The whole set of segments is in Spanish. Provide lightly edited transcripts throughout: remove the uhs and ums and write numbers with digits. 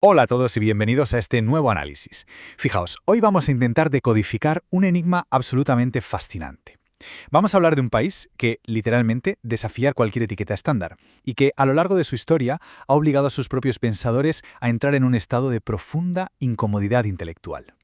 Hola a todos y bienvenidos a este nuevo análisis. Fijaos, hoy vamos a intentar decodificar un enigma absolutamente fascinante. Vamos a hablar de un país que, literalmente, desafía cualquier etiqueta estándar y que, a lo largo de su historia, ha obligado a sus propios pensadores a entrar en un estado de profunda incomodidad intelectual.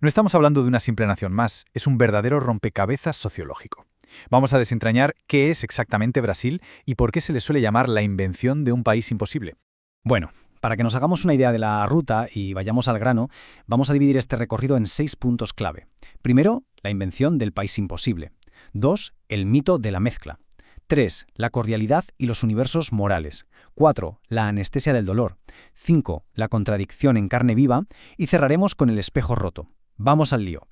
No estamos hablando de una simple nación más, es un verdadero rompecabezas sociológico. Vamos a desentrañar qué es exactamente Brasil y por qué se le suele llamar la invención de un país imposible. Bueno, para que nos hagamos una idea de la ruta y vayamos al grano, vamos a dividir este recorrido en 6 puntos clave. Primero, la invención del país imposible. 2, el mito de la mezcla. 3, la cordialidad y los universos morales. 4, la anestesia del dolor. 5, la contradicción en carne viva. Y cerraremos con el espejo roto. Vamos al lío.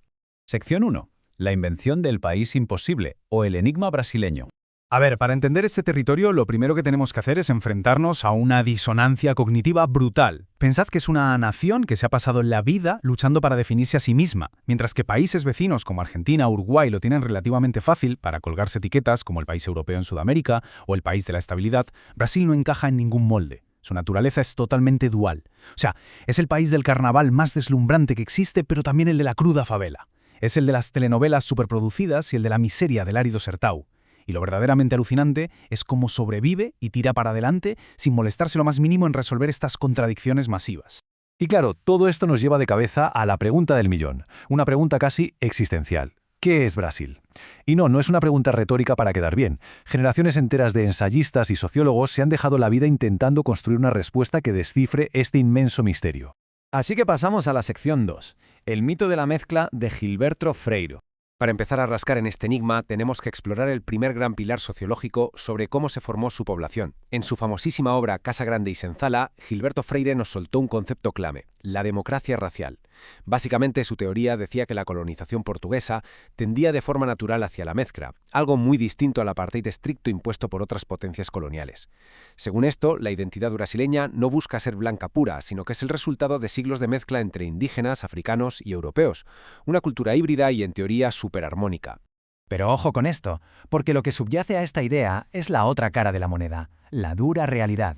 Sección 1. La invención del país imposible o el enigma brasileño. A ver, para entender este territorio, lo primero que tenemos que hacer es enfrentarnos a una disonancia cognitiva brutal. Pensad que es una nación que se ha pasado la vida luchando para definirse a sí misma, mientras que países vecinos como Argentina o Uruguay lo tienen relativamente fácil para colgarse etiquetas como el país europeo en Sudamérica o el país de la estabilidad. Brasil no encaja en ningún molde. Su naturaleza es totalmente dual. O sea, es el país del carnaval más deslumbrante que existe, pero también el de la cruda favela. Es el de las telenovelas superproducidas y el de la miseria del árido sertão. Y lo verdaderamente alucinante es cómo sobrevive y tira para adelante sin molestarse lo más mínimo en resolver estas contradicciones masivas. Y claro, todo esto nos lleva de cabeza a la pregunta del millón, una pregunta casi existencial. ¿Qué es Brasil? Y no es una pregunta retórica para quedar bien. Generaciones enteras de ensayistas y sociólogos se han dejado la vida intentando construir una respuesta que descifre este inmenso misterio. Así que pasamos a la sección 2, el mito de la mezcla de Gilberto Freire. Para empezar a rascar en este enigma, tenemos que explorar el primer gran pilar sociológico sobre cómo se formó su población. En su famosísima obra Casa Grande y Senzala, Gilberto Freire nos soltó un concepto clave, la democracia racial. Básicamente, su teoría decía que la colonización portuguesa tendía de forma natural hacia la mezcla, algo muy distinto al apartheid estricto impuesto por otras potencias coloniales. Según esto, la identidad brasileña no busca ser blanca pura, sino que es el resultado de siglos de mezcla entre indígenas, africanos y europeos, una cultura híbrida y en teoría superarmónica. Pero ojo con esto, porque lo que subyace a esta idea es la otra cara de la moneda, la dura realidad.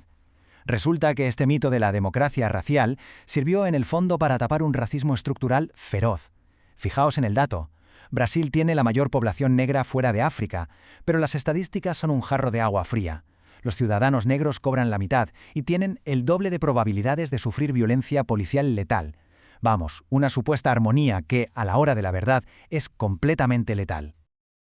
Resulta que este mito de la democracia racial sirvió en el fondo para tapar un racismo estructural feroz. Fijaos en el dato. Brasil tiene la mayor población negra fuera de África, pero las estadísticas son un jarro de agua fría. Los ciudadanos negros cobran la mitad y tienen el doble de probabilidades de sufrir violencia policial letal. Vamos, una supuesta armonía que, a la hora de la verdad, es completamente letal.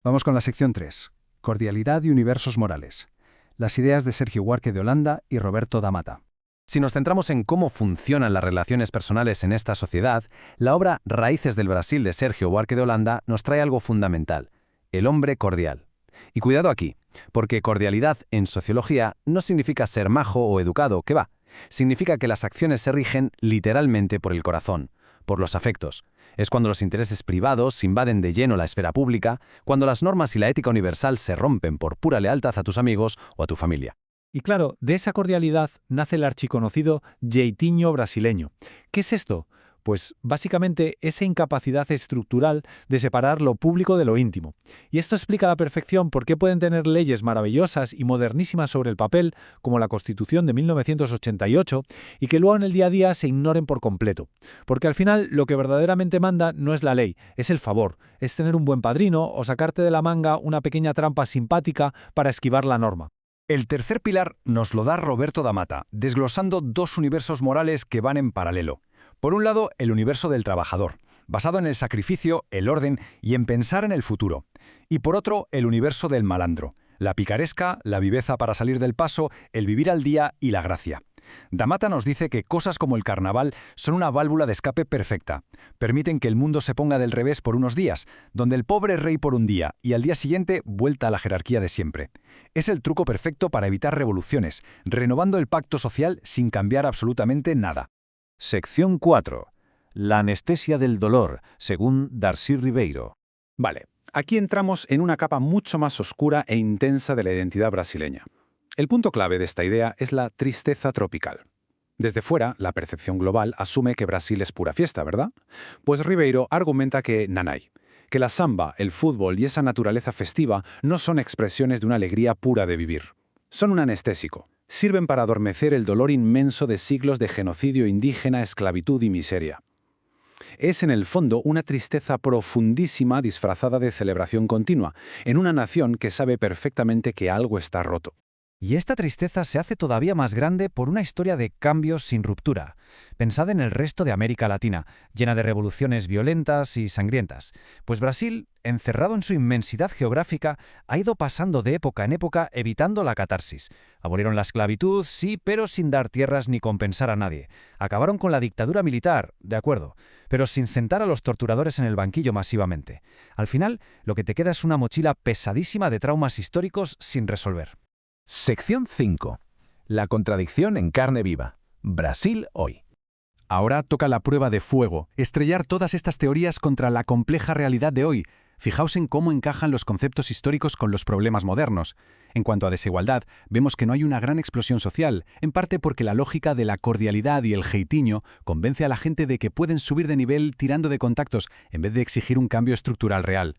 Vamos con la sección 3, cordialidad y universos morales. Las ideas de Sergio Buarque de Holanda y Roberto da Mata. Si nos centramos en cómo funcionan las relaciones personales en esta sociedad, la obra Raíces del Brasil de Sergio Buarque de Holanda nos trae algo fundamental, el hombre cordial. Y cuidado aquí, porque cordialidad en sociología no significa ser majo o educado, que va. Significa que las acciones se rigen literalmente por el corazón, por los afectos. Es cuando los intereses privados invaden de lleno la esfera pública, cuando las normas y la ética universal se rompen por pura lealtad a tus amigos o a tu familia. Y claro, de esa cordialidad nace el archiconocido jeitinho brasileño. ¿Qué es esto? Pues básicamente esa incapacidad estructural de separar lo público de lo íntimo. Y esto explica a la perfección por qué pueden tener leyes maravillosas y modernísimas sobre el papel, como la Constitución de 1988, y que luego en el día a día se ignoren por completo. Porque al final lo que verdaderamente manda no es la ley, es el favor, es tener un buen padrino o sacarte de la manga una pequeña trampa simpática para esquivar la norma. El tercer pilar nos lo da Roberto da Mata, desglosando dos universos morales que van en paralelo. Por un lado, el universo del trabajador, basado en el sacrificio, el orden y en pensar en el futuro. Y por otro, el universo del malandro, la picaresca, la viveza para salir del paso, el vivir al día y la gracia. Da Mata nos dice que cosas como el carnaval son una válvula de escape perfecta. Permiten que el mundo se ponga del revés por unos días, donde el pobre es rey por un día y al día siguiente vuelta a la jerarquía de siempre. Es el truco perfecto para evitar revoluciones, renovando el pacto social sin cambiar absolutamente nada. Sección 4. La anestesia del dolor, según Darcy Ribeiro. Vale, aquí entramos en una capa mucho más oscura e intensa de la identidad brasileña. El punto clave de esta idea es la tristeza tropical. Desde fuera, la percepción global asume que Brasil es pura fiesta, ¿verdad? Pues Ribeiro argumenta que nanay, que la samba, el fútbol y esa naturaleza festiva no son expresiones de una alegría pura de vivir. Son un anestésico. Sirven para adormecer el dolor inmenso de siglos de genocidio indígena, esclavitud y miseria. Es en el fondo una tristeza profundísima disfrazada de celebración continua, en una nación que sabe perfectamente que algo está roto. Y esta tristeza se hace todavía más grande por una historia de cambios sin ruptura. Pensad en el resto de América Latina, llena de revoluciones violentas y sangrientas. Pues Brasil, encerrado en su inmensidad geográfica, ha ido pasando de época en época evitando la catarsis. Abolieron la esclavitud, sí, pero sin dar tierras ni compensar a nadie. Acabaron con la dictadura militar, de acuerdo, pero sin sentar a los torturadores en el banquillo masivamente. Al final, lo que te queda es una mochila pesadísima de traumas históricos sin resolver. Sección 5. La contradicción en carne viva. Brasil hoy. Ahora toca la prueba de fuego, estrellar todas estas teorías contra la compleja realidad de hoy. Fijaos en cómo encajan los conceptos históricos con los problemas modernos. En cuanto a desigualdad, vemos que no hay una gran explosión social, en parte porque la lógica de la cordialidad y el jeitinho convence a la gente de que pueden subir de nivel tirando de contactos en vez de exigir un cambio estructural real.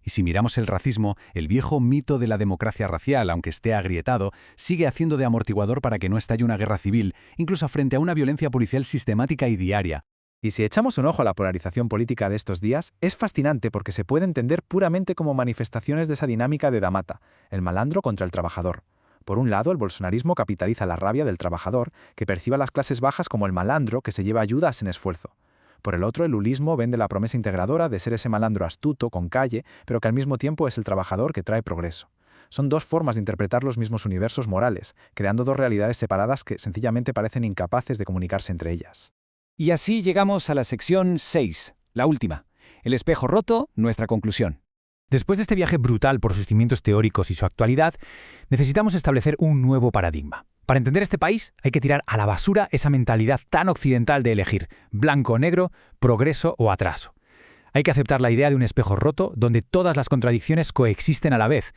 Y si miramos el racismo, el viejo mito de la democracia racial, aunque esté agrietado, sigue haciendo de amortiguador para que no estalle una guerra civil, incluso frente a una violencia policial sistemática y diaria. Y si echamos un ojo a la polarización política de estos días, es fascinante porque se puede entender puramente como manifestaciones de esa dinámica de Damata, el malandro contra el trabajador. Por un lado, el bolsonarismo capitaliza la rabia del trabajador, que percibe a las clases bajas como el malandro que se lleva ayudas en esfuerzo. Por el otro, el lulismo vende la promesa integradora de ser ese malandro astuto, con calle, pero que al mismo tiempo es el trabajador que trae progreso. Son dos formas de interpretar los mismos universos morales, creando dos realidades separadas que sencillamente parecen incapaces de comunicarse entre ellas. Y así llegamos a la sección 6, la última. El espejo roto, nuestra conclusión. Después de este viaje brutal por sus cimientos teóricos y su actualidad, necesitamos establecer un nuevo paradigma. Para entender este país, hay que tirar a la basura esa mentalidad tan occidental de elegir blanco o negro, progreso o atraso. Hay que aceptar la idea de un espejo roto donde todas las contradicciones coexisten a la vez.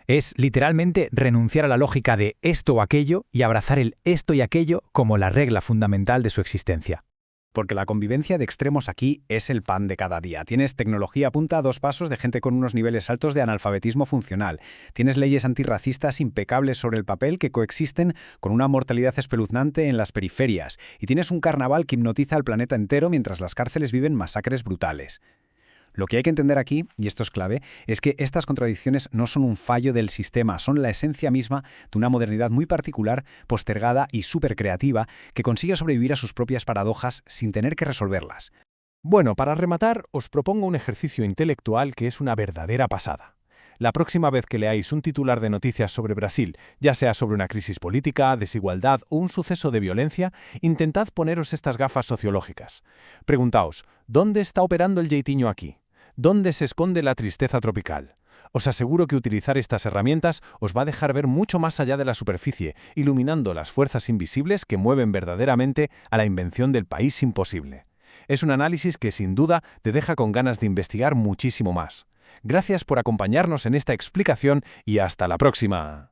Es literalmente renunciar a la lógica de esto o aquello y abrazar el esto y aquello como la regla fundamental de su existencia. Porque la convivencia de extremos aquí es el pan de cada día. Tienes tecnología a punta a 2 pasos de gente con unos niveles altos de analfabetismo funcional. Tienes leyes antirracistas impecables sobre el papel que coexisten con una mortalidad espeluznante en las periferias. Y tienes un carnaval que hipnotiza al planeta entero mientras las cárceles viven masacres brutales. Lo que hay que entender aquí, y esto es clave, es que estas contradicciones no son un fallo del sistema, son la esencia misma de una modernidad muy particular, postergada y súper creativa, que consigue sobrevivir a sus propias paradojas sin tener que resolverlas. Bueno, para rematar, os propongo un ejercicio intelectual que es una verdadera pasada. La próxima vez que leáis un titular de noticias sobre Brasil, ya sea sobre una crisis política, desigualdad o un suceso de violencia, intentad poneros estas gafas sociológicas. Preguntaos, ¿dónde está operando el jeitinho aquí? ¿Dónde se esconde la tristeza tropical? Os aseguro que utilizar estas herramientas os va a dejar ver mucho más allá de la superficie, iluminando las fuerzas invisibles que mueven verdaderamente a la invención del país imposible. Es un análisis que sin duda te deja con ganas de investigar muchísimo más. Gracias por acompañarnos en esta explicación y hasta la próxima.